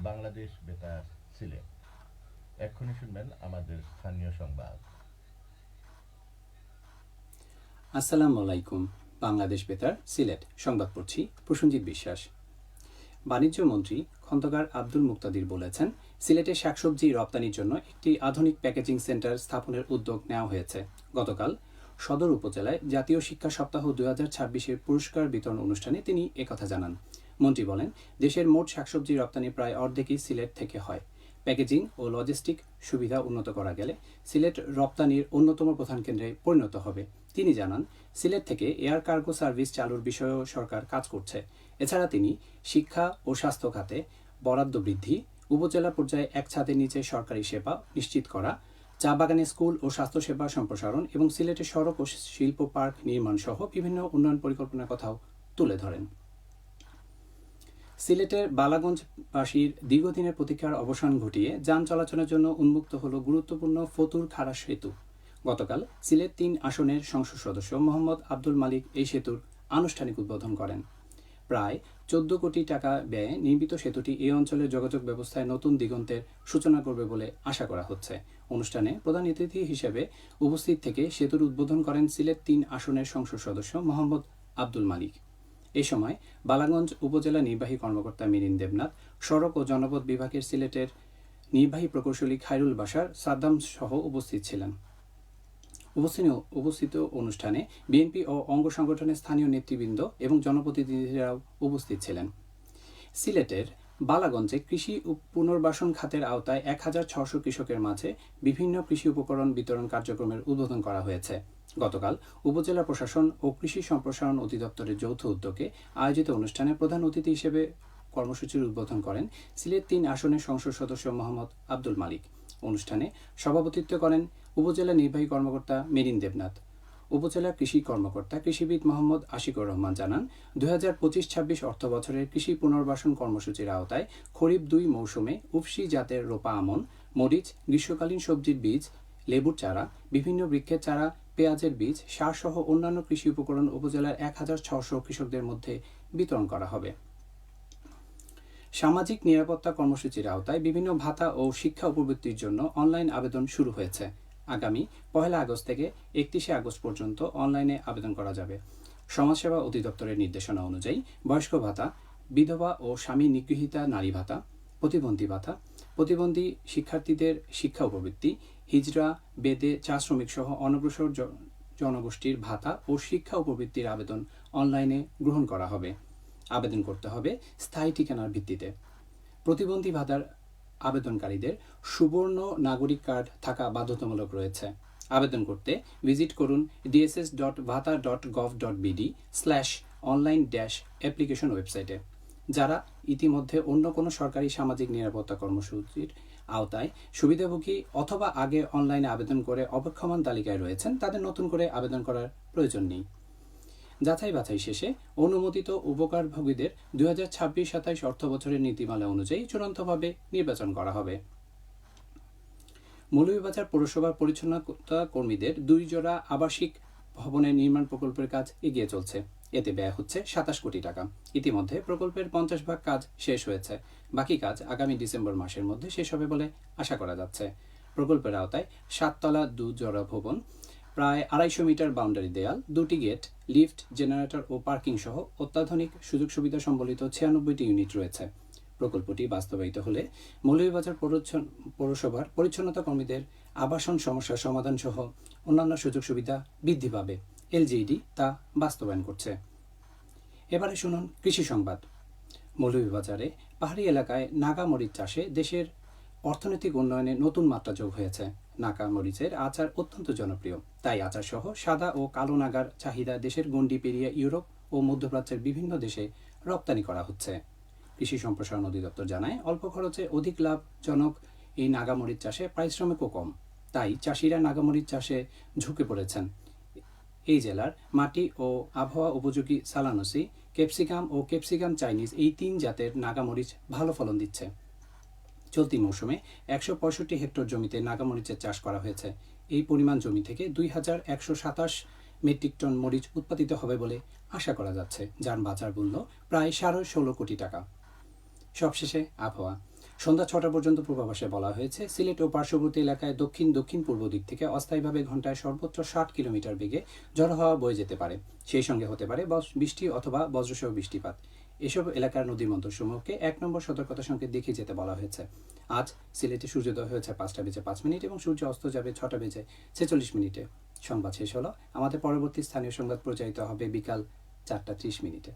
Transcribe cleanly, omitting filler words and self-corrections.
বাংলাদেশ বেতার সিলেট। এক্ষুনি শুনবেন আমাদের স্থানীয় সংবাদ। আসসালামু আলাইকুম। বাংলাদেশ বেতার সিলেট সংবাদ পড়ছি প্রসেনজিৎ বিশ্বাস। বাণিজ্য মন্ত্রী খন্দকার আব্দুল মুক্তাদির বলেছেন, সিলেটে শাকসবজি রপ্তানির জন্য একটি আধুনিক প্যাকেজিং সেন্টার স্থাপনের উদ্যোগ নেওয়া হয়েছে। গতকাল সদর উপজেলায় জাতীয় শিক্ষা সপ্তাহ 2026-এর পুরস্কার বিতরণ অনুষ্ঠানে তিনি একথা জানান। মন্ত্রী বলেন, দেশের মোট শাকসবজি রপ্তানি প্রায় অর্ধেকই সিলেট থেকে হয়। প্যাকেজিং ও লজিস্টিক সুবিধা উন্নত করা গেলে সিলেট রপ্তানির অন্যতম প্রধান কেন্দ্রে পরিণত হবে। তিনি জানান, সিলেট থেকে এয়ার কার্গো সার্ভিস চালুর বিষয়েও সরকার কাজ করছে। এছাড়া তিনি শিক্ষা ও স্বাস্থ্য খাতে বরাদ্দ বৃদ্ধি, উপজেলা পর্যায়ে এক ছাদের নিচে সরকারি সেবা নিশ্চিত করা, চা বাগানে স্কুল ও স্বাস্থ্যসেবা সম্প্রসারণ এবং সিলেটে সড়ক ও শিল্প পার্ক নির্মাণ সহ বিভিন্ন উন্নয়ন পরিকল্পনার কথাও তুলে ধরেন। সিলেটের বালাগঞ্জবাসীর দীর্ঘদিনের প্রতীক্ষার অবসান ঘটিয়ে যান চলাচলের জন্য উন্মুক্ত হল গুরুত্বপূর্ণ ফতুর খাড়া সেতু। গতকাল সিলেট ৩ আসনের সংসদ সদস্য মোহাম্মদ আব্দুল মালিক এই সেতুর আনুষ্ঠানিক উদ্বোধন করেন। প্রায় ১৪ কোটি টাকা ব্যয়ে নির্মিত সেতুটি এই অঞ্চলের যোগাযোগ ব্যবস্থায় নতুন দিগন্তের সূচনা করবে বলে আশা করা হচ্ছে। অনুষ্ঠানে প্রধান অতিথি হিসেবে উপস্থিত থেকে সেতুর উদ্বোধন করেন সিলেট ৩ আসনের সংসদ সদস্য মোহাম্মদ আব্দুল মালিক। এ সময় বালাগঞ্জ উপজেলা নির্বাহী কর্মকর্তা মিরিন দেবনাথ, সড়ক ও জনপথ বিভাগের সিলেটের নির্বাহী প্রকৌশলী খায়রুল বাশার সাদ্দাম সহ উপস্থিত ছিলেন। উপস্থিত অনুষ্ঠানে বিএনপি ও অঙ্গ সংগঠনের স্থানীয় নেতৃবৃন্দ এবং জনপ্রতিনিধিরাও উপস্থিত ছিলেন। সিলেটের বালাগঞ্জে কৃষি পুনর্বাসন খাতের আওতায় ১,৬০০ কৃষকের মাঝে বিভিন্ন কৃষি উপকরণ বিতরণ কার্যক্রমের উদ্বোধন করা হয়েছে। গতকাল উপজেলা প্রশাসন ও কৃষি সম্প্রসারণ অধিদপ্তরের যৌথ উদ্যোগে আয়োজিত অনুষ্ঠানে প্রধান অতিথি হিসেবে কর্মসূচির উদ্বোধন করেন সিলেট ৩ আসনের সংসদ সদস্য মোহাম্মদ আব্দুল মালিক। অনুষ্ঠানে সভাপতিত্ব করেন উপজেলা নির্বাহী কর্মকর্তা মেরিন দেবনাথ। উপজেলা কৃষি কর্মকর্তা কৃষিবিদ মোহাম্মদ আশিকুর রহমান জানান, ২০২৫-২৬ অর্থবছরের কৃষি পুনর্বাসন কর্মসূচির আওতায় খরিফ ২ মৌসুমে উফশি জাতের রোপা আমন, মরিচ, গ্রীষ্মকালীন সবজির বীজ, লেবুর চারা, বিভিন্ন বৃক্ষের চারা, পেঁয়াজের বীজ, সারসহ অন্যান্য কৃষি উপকরণ উপজেলার ১,৬০০ কৃষকদের মধ্যে বিতরণ করা হবে। সামাজিক নিরাপত্তা কর্মসূচির আওতায় বিভিন্ন ভাতা ও শিক্ষা উপবৃত্তির জন্য অনলাইন আবেদন শুরু হয়েছে। আগামী ১ আগস্ট থেকে ৩১ আগস্ট পর্যন্ত অনলাইনে আবেদন করা যাবে। সমাজসেবা অধিদপ্তরের নির্দেশনা অনুযায়ী বয়স্ক ভাতা, বিধবা ও স্বামী নিগৃহীতা নারী ভাতা, প্রতিবন্ধী ভাতা, প্রতিবন্ধী শিক্ষার্থীদের শিক্ষা উপবৃত্তি, হিজড়া, বেদে, চা শ্রমিক সহ অনগ্রসর জনগোষ্ঠীর ভাতা ও শিক্ষা উপবৃত্তির আবেদন অনলাইনে গ্রহণ করা হবে। আবেদন করতে হবে স্থায়ী ঠিকানার ভিত্তিতে। প্রতিবন্ধী ভাতার আবেদনকারীদের সুবর্ণ নাগরিক কার্ড থাকা বাধ্যতামূলক রয়েছে। আবেদন করতে ভিজিট করুন dss.bhata.gov.bd/online-application ওয়েবসাইটে। যারা ইতিমধ্যে অন্য কোনো সরকারি সামাজিক নিরাপত্তা কর্মসূচির আওতায় সুবিধাভোগী অথবা আগে অনলাইনে আবেদন করে অপেক্ষমান তালিকায় রয়েছেন, তাদের নতুন করে আবেদন করার প্রয়োজন নেই। যাচাই বাছাই শেষে অনুমোদিত উপকারভোগীদের ২০২৬-২৭ অর্থবছরের নীতিমালা অনুযায়ী চূড়ান্তভাবে নির্বাচন করা হবে। মৌলভীবাজার পৌরসভার পরিচ্ছন্নতা কর্মীদের ২ জোড়া আবাসিক ভবনের নির্মাণ প্রকল্পের কাজ এগিয়ে চলছে। এতে ব্যয় হচ্ছে ২৭ কোটি টাকা। ইতিমধ্যে প্রকল্পের ৫০ ভাগ কাজ শেষ হয়েছে। বাকি কাজ আগামী ডিসেম্বর মাসের মধ্যে শেষ হবে বলে আশা করা যাচ্ছে। প্রকল্পের আওতায় ৭ তলা ২ জোড়া ভবন, প্রায় ২৫০ মিটার বাউন্ডারি দেয়াল, ২টি গেট, লিফট, জেনারেটর ও পার্কিং সহ অত্যাধুনিক সুযোগ সুবিধা সম্বলিত ৯৬টি ইউনিট রয়েছে। প্রকল্পটি বাস্তবায়িত হলে মৌলভীবাজার পৌরসভার পরিচ্ছন্নতা কর্মীদের আবাসন সমস্যার সমাধান সহ অন্যান্য সুযোগ সুবিধা বৃদ্ধি পাবে। এলজিইডি তা বাস্তবায়ন করছে। এবারে শুনুন কৃষি সংবাদ। মৌলভীবাজারে পাহাড়ি এলাকায় নাগা মরিচ চাষে দেশের অর্থনৈতিক উন্নয়নে নতুন মাত্রা যোগ হয়েছে। নাগা মরিচের আচার অত্যন্ত জনপ্রিয়, তাই আচার সহ সাদা ও কালো নাগার চাহিদা দেশের গণ্ডি পেরিয়ে ইউরোপ ও মধ্যপ্রাচ্যের বিভিন্ন দেশে রপ্তানি করা হচ্ছে। কৃষি সম্প্রসারণ অধিদপ্তর জানায়, অল্প খরচে অধিক লাভজনক এই নাগামরিচ চাষে পারিশ্রমিকও কম, তাই চাষিরা নাগামরিচ চাষে ঝুঁকে পড়েছেন। এই জেলার মাটি ও আবহাওয়া উপযোগী সালানসি, ক্যাপসিকাম ও ক্যাপসিকাম চাইনিজ এই ৩ জাতের নাগামরিচ ভালো ফলন দিচ্ছে। চলতি মৌসুমে ১৬৫ হেক্টর জমিতে নাগামরিচের চাষ করা হয়েছে। এই পরিমাণ জমি থেকে ২,১২৭ মেট্রিক টন মরিচ উৎপাদিত হবে বলে আশা করা যাচ্ছে, যার বাজার মূল্য প্রায় ১৬.৫ কোটি টাকা। সবশেষে আবহাওয়া। সন্ধ্যা 6টা পর্যন্ত পূর্বাভাসে বলা হয়েছে সিলেট ও পার্শ্ববর্তী এলাকায় দক্ষিণ দক্ষিণ পূর্ব দিক থেকে অস্থায়ীভাবে ঘন্টায় সর্বোচ্চ 60 কিলোমিটার বেগে ঝড়ো হাওয়া বয়ে যেতে পারে। সেই সঙ্গে হতে পারে বৃষ্টি অথবা বজ্রসহ বৃষ্টিপাত। এসব এলাকার নদীর মন্ত্রসমূহকে 1 নম্বর সতর্কতা সংকেত দেখিয়ে যেতে বলা হয়েছে। আজ সিলেটে সূর্যোদয় হয়েছে 5টা বেজে 5 মিনিট এবং সূর্য অস্ত যাবে 6টা বেজে 46 মিনিটে। সংবাদ শেষ হলো। আমাদের পরবর্তী স্থানীয় সংবাদ প্রচারিত হবে বিকাল 4টা 30 মিনিটে।